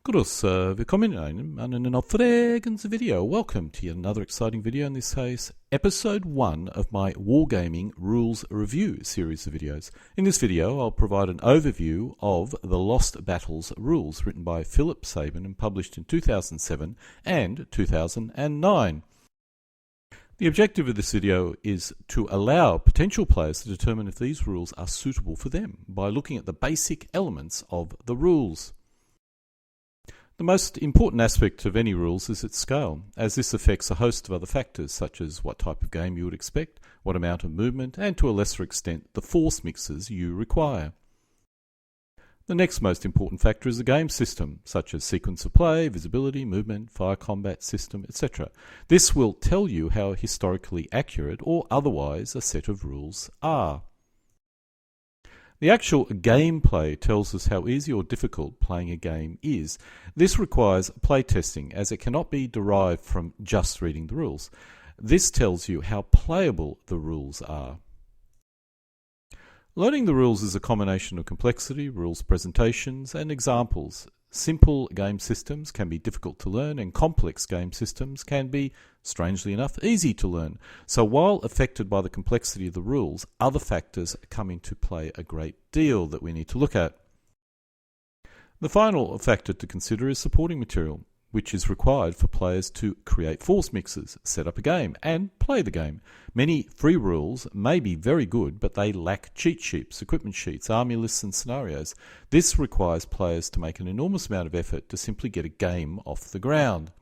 Grüß, willkommen in einem aufregenden video. Welcome to yet another exciting video, in this case, episode 1 of my Wargaming Rules Review series of videos. In this video, I'll provide an overview of the Lost Battles rules written by Philip Sabin and published in 2007 and 2009. The objective of this video is to allow potential players to determine if these rules are suitable for them by looking at the basic elements of the rules. The most important aspect of any rules is its scale, as this affects a host of other factors such as what type of game you would expect, what amount of movement, and to a lesser extent the force mixes you require. The next most important factor is the game system, such as sequence of play, visibility, movement, fire combat system, etc. This will tell you how historically accurate or otherwise a set of rules are. The actual gameplay tells us how easy or difficult playing a game is. This requires playtesting, as it cannot be derived from just reading the rules. This tells you how playable the rules are. Learning the rules is a combination of complexity, rules presentations, and examples. Simple game systems can be difficult to learn, and complex game systems can be, strangely enough, easy to learn. So while affected by the complexity of the rules, other factors come into play a great deal that we need to look at. The final factor to consider is supporting material, which is required for players to create force mixes, set up a game, and play the game. Many free rules may be very good, but they lack cheat sheets, equipment sheets, army lists, and scenarios. This requires players to make an enormous amount of effort to simply get a game off the ground.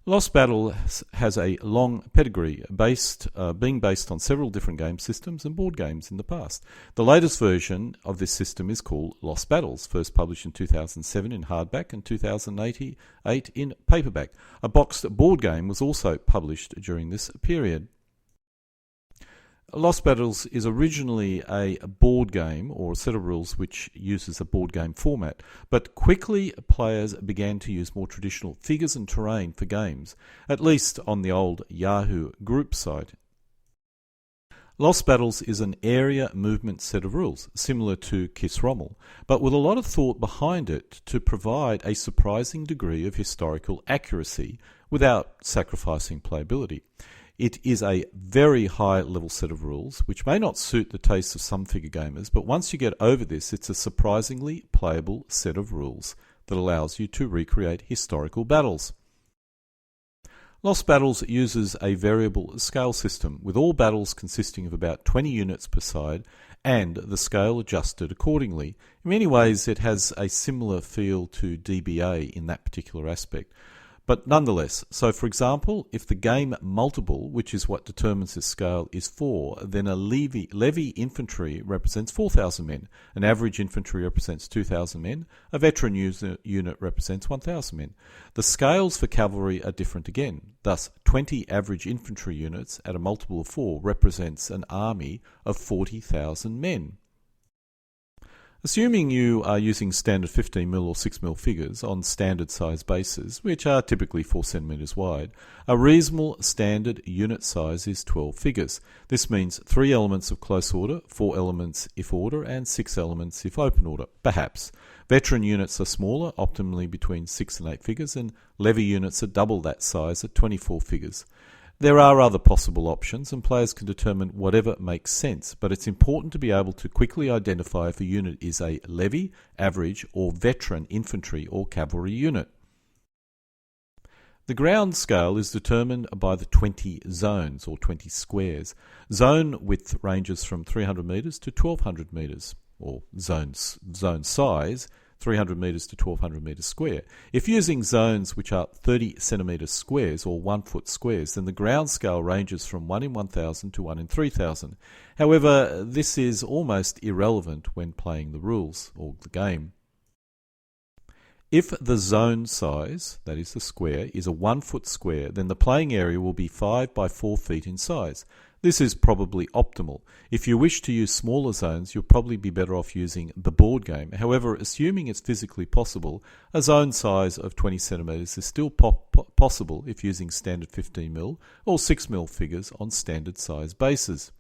Lost Battles has a long pedigree, being based on several different game systems and board games in the past. The latest version of this system is called Lost Battles, first published in 2007 in hardback and 2008 in paperback. A boxed board game was also published during this period. Lost Battles is originally a board game or a set of rules which uses a board game format, but quickly players began to use more traditional figures and terrain for games, at least on the old Yahoo group site. Lost Battles is an area movement set of rules, similar to Kiss Rommel, but with a lot of thought behind it to provide a surprising degree of historical accuracy without sacrificing playability. It is a very high level set of rules, which may not suit the tastes of some figure gamers, but once you get over this, it's a surprisingly playable set of rules that allows you to recreate historical battles. Lost Battles uses a variable scale system, with all battles consisting of about 20 units per side, and the scale adjusted accordingly. In many ways, it has a similar feel to DBA in that particular aspect. But nonetheless, so for example, if the game multiple, which is what determines this scale, is 4, then a levy infantry represents 4,000 men, an average infantry represents 2,000 men, a veteran unit represents 1,000 men. The scales for cavalry are different again. Thus, 20 average infantry units at a multiple of 4 represents an army of 40,000 men. Assuming you are using standard 15mm or 6mm figures on standard size bases, which are typically 4 cm wide, a reasonable standard unit size is 12 figures. This means 3 elements of close order, 4 elements if order, and 6 elements if open order, perhaps. Veteran units are smaller, optimally between 6 and 8 figures, and levy units are double that size at 24 figures. There are other possible options, and players can determine whatever makes sense, but it's important to be able to quickly identify if a unit is a levy, average, or veteran infantry or cavalry unit. The ground scale is determined by the 20 zones, or 20 squares. Zone width ranges from 300 metres to 1,200 metres, or zone size 300 metres to 1,200 metres square. If using zones which are 30 centimetres squares or 1 foot squares, then the ground scale ranges from 1 in 1,000 to 1 in 3,000. However, this is almost irrelevant when playing the rules or the game. If the zone size, that is the square, is a 1 foot square, then the playing area will be 5 by 4 feet in size. This is probably optimal. If you wish to use smaller zones, you'll probably be better off using the board game. However, assuming it's physically possible, a zone size of 20 centimetres is still possible if using standard 15mm or 6mm figures on standard size bases.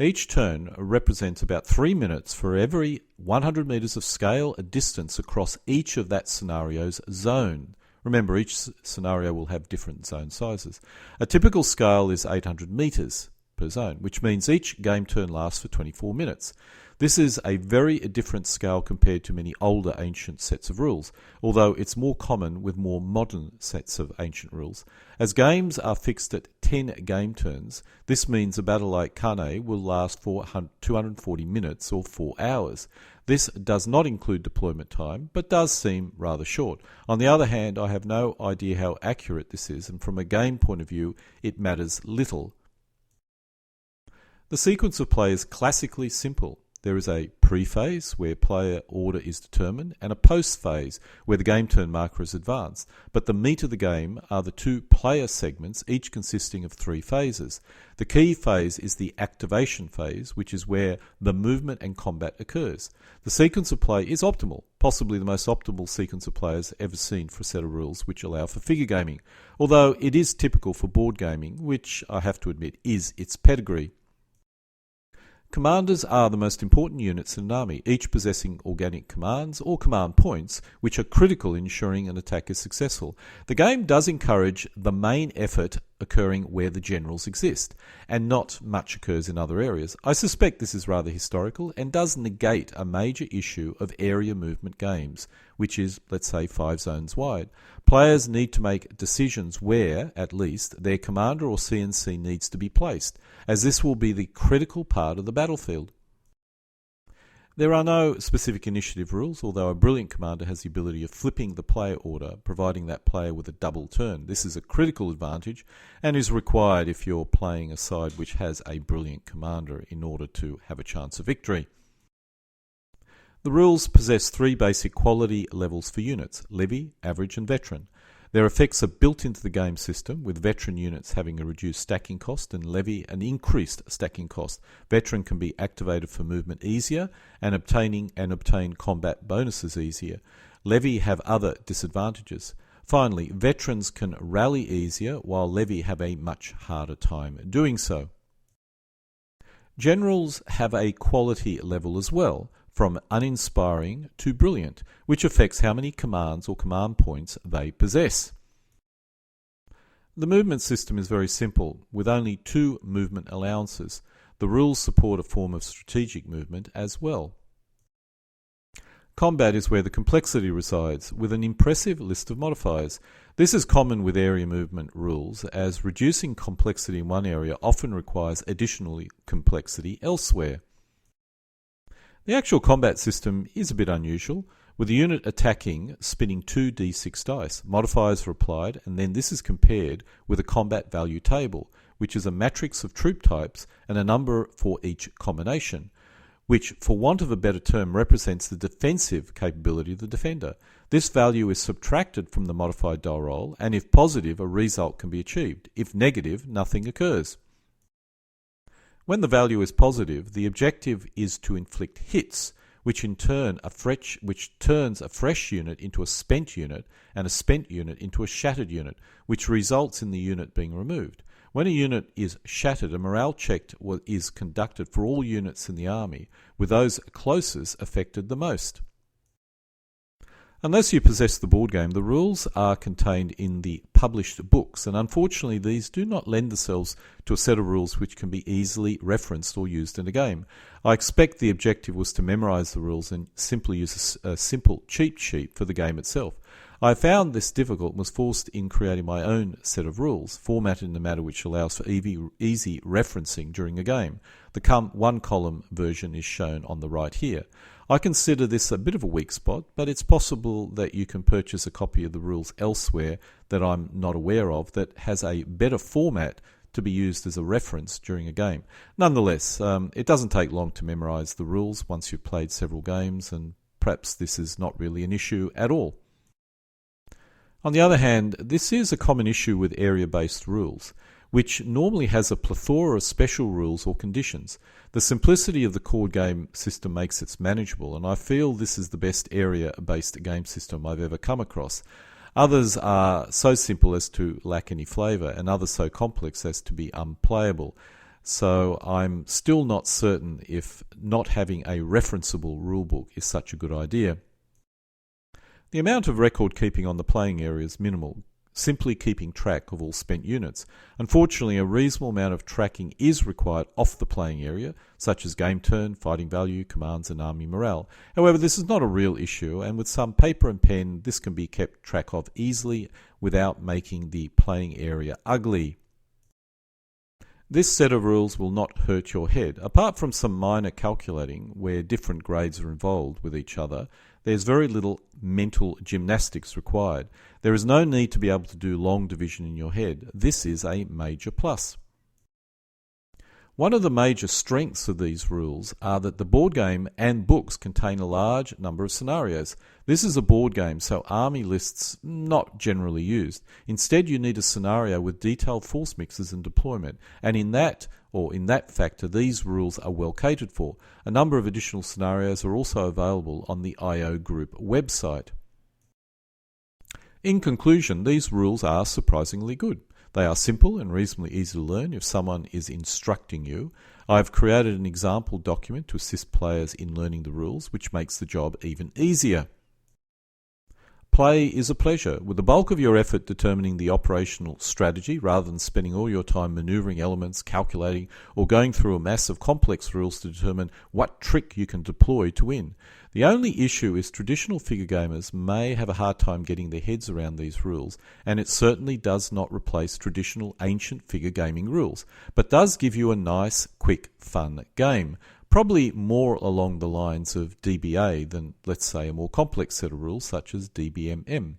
Each turn represents about 3 minutes for every 100 metres of scale distance across each of that scenario's zone. Remember, each scenario will have different zone sizes. A typical scale is 800 metres per zone, which means each game turn lasts for 24 minutes. This is a very different scale compared to many older ancient sets of rules, although it's more common with more modern sets of ancient rules. As games are fixed at 10 game turns, this means a battle like Kane will last for 240 minutes or 4 hours. This does not include deployment time, but does seem rather short. On the other hand, I have no idea how accurate this is, and from a game point of view, it matters little. The sequence of play is classically simple. There is a pre-phase where player order is determined and a post-phase where the game turn marker is advanced. But the meat of the game are the 2 player segments, each consisting of 3 phases. The key phase is the activation phase, which is where the movement and combat occurs. The sequence of play is optimal, possibly the most optimal sequence of players ever seen for a set of rules which allow for figure gaming, although it is typical for board gaming, which I have to admit is its pedigree. Commanders are the most important units in an army, each possessing organic commands or command points, which are critical in ensuring an attack is successful. The game does encourage the main effort occurring where the generals exist, and not much occurs in other areas. I suspect this is rather historical and does negate a major issue of area movement games, which is, let's say, 5 zones wide. Players need to make decisions where, at least, their commander or CNC needs to be placed, as this will be the critical part of the battlefield. There are no specific initiative rules, although a brilliant commander has the ability of flipping the player order, providing that player with a double turn. This is a critical advantage and is required if you're playing a side which has a brilliant commander in order to have a chance of victory. The rules possess 3 basic quality levels for units: levy, average and veteran. Their effects are built into the game system, with veteran units having a reduced stacking cost and levy an increased stacking cost. Veteran can be activated for movement easier and obtain combat bonuses easier. Levy have other disadvantages. Finally, veterans can rally easier, while levy have a much harder time doing so. Generals have a quality level as well, from uninspiring to brilliant, which affects how many commands or command points they possess. The movement system is very simple, with only 2 movement allowances. The rules support a form of strategic movement as well. Combat is where the complexity resides, with an impressive list of modifiers. This is common with area movement rules, as reducing complexity in one area often requires additional complexity elsewhere. The actual combat system is a bit unusual, with the unit attacking spinning 2d6 dice. Modifiers are applied, and then this is compared with a combat value table, which is a matrix of troop types and a number for each combination, which, for want of a better term, represents the defensive capability of the defender. This value is subtracted from the modified die roll, and if positive, a result can be achieved. If negative, nothing occurs. When the value is positive, the objective is to inflict hits, which turns a fresh unit into a spent unit and a spent unit into a shattered unit, which results in the unit being removed. When a unit is shattered, a morale check is conducted for all units in the army, with those closest affected the most. Unless you possess the board game, the rules are contained in the published books, and unfortunately these do not lend themselves to a set of rules which can be easily referenced or used in a game. I expect the objective was to memorize the rules and simply use a simple cheat sheet for the game itself. I found this difficult and was forced in creating my own set of rules, formatted in a manner which allows for easy referencing during a game. The one-column version is shown on the right here. I consider this a bit of a weak spot, but it's possible that you can purchase a copy of the rules elsewhere that I'm not aware of that has a better format to be used as a reference during a game. Nonetheless, it doesn't take long to memorize the rules once you've played several games, and perhaps this is not really an issue at all. On the other hand, this is a common issue with area-based rules, which normally has a plethora of special rules or conditions. The simplicity of the core game system makes it manageable, and I feel this is the best area-based game system I've ever come across. Others are so simple as to lack any flavour, and others so complex as to be unplayable. so I'm still not certain if not having a referenceable rulebook is such a good idea. The amount of record keeping on the playing area is minimal, simply keeping track of all spent units. Unfortunately, a reasonable amount of tracking is required off the playing area, such as game turn, fighting value, commands and army morale. However, this is not a real issue, and with some paper and pen, this can be kept track of easily without making the playing area ugly. This set of rules will not hurt your head. Apart from some minor calculating where different grades are involved with each other, there's very little mental gymnastics required. There is no need to be able to do long division in your head. This is a major plus. One of the major strengths of these rules are that the board game and books contain a large number of scenarios. This is a board game, so army lists not generally used. Instead, you need a scenario with detailed force mixes and deployment, and in that factor, these rules are well catered for. A number of additional scenarios are also available on the IO Group website. In conclusion, these rules are surprisingly good. They are simple and reasonably easy to learn if someone is instructing you. I've created an example document to assist players in learning the rules, which makes the job even easier. Play is a pleasure, with the bulk of your effort determining the operational strategy rather than spending all your time maneuvering elements, calculating, or going through a mass of complex rules to determine what trick you can deploy to win. The only issue is traditional figure gamers may have a hard time getting their heads around these rules, and it certainly does not replace traditional ancient figure gaming rules, but does give you a nice, quick, fun game. Probably more along the lines of DBA than, let's say, a more complex set of rules such as DBMM.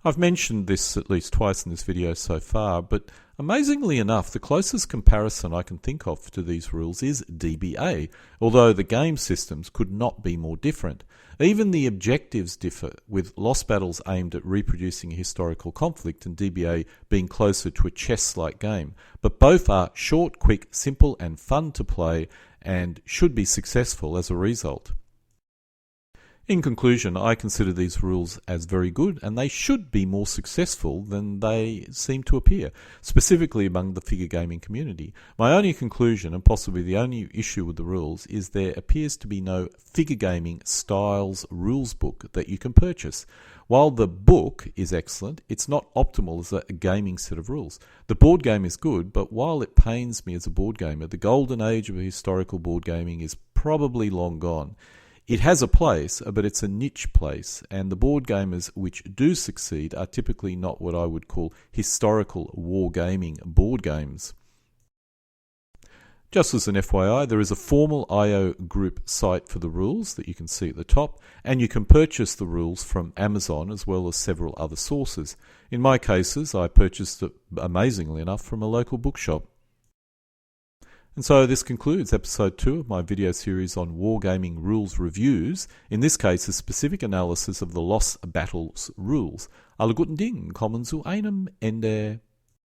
I've mentioned this at least twice in this video so far, but amazingly enough, the closest comparison I can think of to these rules is DBA, although the game systems could not be more different. Even the objectives differ, with lost battles aimed at reproducing a historical conflict and DBA being closer to a chess-like game. But both are short, quick, simple and fun to play and should be successful as a result. In conclusion, I consider these rules as very good, and they should be more successful than they seem to appear, specifically among the figure gaming community. My only conclusion, and possibly the only issue with the rules, is there appears to be no figure gaming styles rules book that you can purchase. While the book is excellent, it's not optimal as a gaming set of rules. The board game is good, but while it pains me as a board gamer, the golden age of historical board gaming is probably long gone. It has a place, but it's a niche place, and the board gamers which do succeed are typically not what I would call historical wargaming board games. Just as an FYI, there is a formal IO Group site for the rules that you can see at the top, and you can purchase the rules from Amazon as well as several other sources. In my cases, I purchased it, amazingly enough, from a local bookshop. And so this concludes episode 2 of my video series on wargaming rules reviews, in this case a specific analysis of the Lost Battles rules. Alle guten Dinge, kommen zu einem Ende.